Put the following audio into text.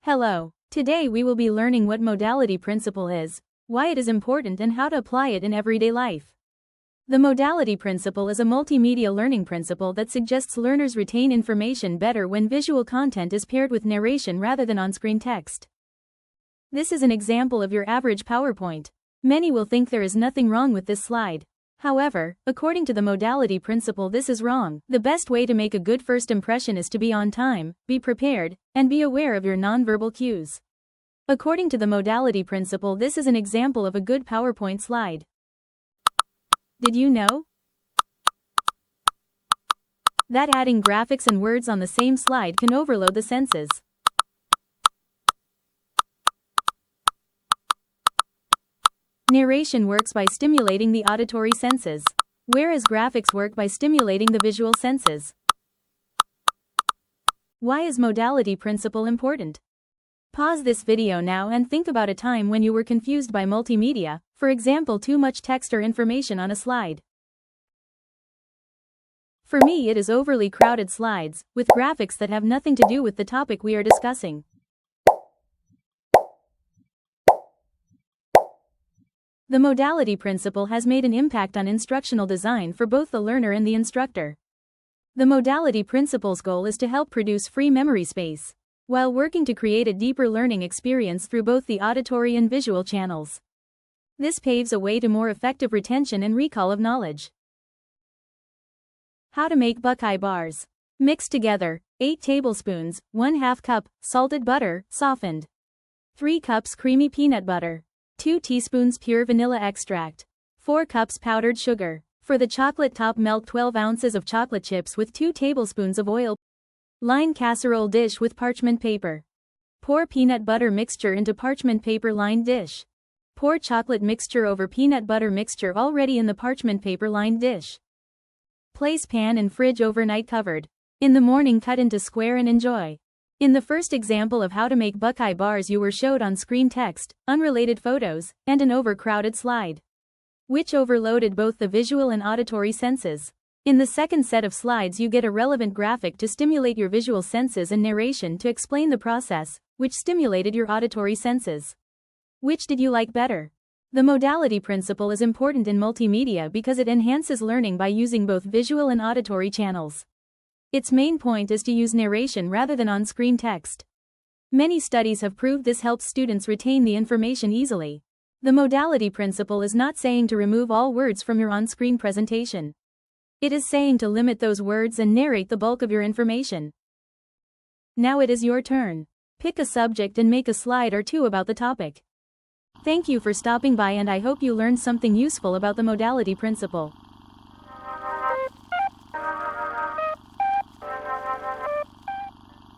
Hello. Today we will be learning what modality principle is, why it is important and how to apply it in everyday life. The modality principle is a multimedia learning principle that suggests learners retain information better when visual content is paired with narration rather than on-screen text. This is an example of your average PowerPoint. Many will think there is nothing wrong with this slide. However, according to the modality principle, this is wrong. The best way to make a good first impression is to be on time, be prepared, and be aware of your nonverbal cues. According to the modality principle, this is an example of a good PowerPoint slide. Did you know that adding graphics and words on the same slide can overload the senses? Narration works by stimulating the auditory senses, whereas graphics work by stimulating the visual senses. Why is modality principle important? Pause this video now and think about a time when you were confused by multimedia, for example, too much text or information on a slide. For me, it is overly crowded slides, with graphics that have nothing to do with the topic we are discussing. The modality principle has made an impact on instructional design for both the learner and the instructor. The modality principle's goal is to help produce free memory space, while working to create a deeper learning experience through both the auditory and visual channels. This paves a way to more effective retention and recall of knowledge. How to make Buckeye bars. Mix together 8 tablespoons, 1/2 cup, salted butter, softened. 3 cups creamy peanut butter. 2 teaspoons pure vanilla extract. 4 cups powdered sugar. For the chocolate top, melt 12 ounces of chocolate chips with 2 tablespoons of oil. Line casserole dish with parchment paper. Pour peanut butter mixture into parchment paper lined dish. Pour chocolate mixture over peanut butter mixture already in the parchment paper lined dish. Place pan in fridge overnight covered. In the morning, cut into square and enjoy. In the first example of how to make Buckeye bars, you were showed on screen text, unrelated photos, and an overcrowded slide, which overloaded both the visual and auditory senses. In the second set of slides, you get a relevant graphic to stimulate your visual senses and narration to explain the process, which stimulated your auditory senses. Which did you like better? The modality principle is important in multimedia because it enhances learning by using both visual and auditory channels. Its main point is to use narration rather than on-screen text. Many studies have proved this helps students retain the information easily. The modality principle is not saying to remove all words from your on-screen presentation. It is saying to limit those words and narrate the bulk of your information. Now it is your turn. Pick a subject and make a slide or two about the topic. Thank you for stopping by, and I hope you learned something useful about the modality principle.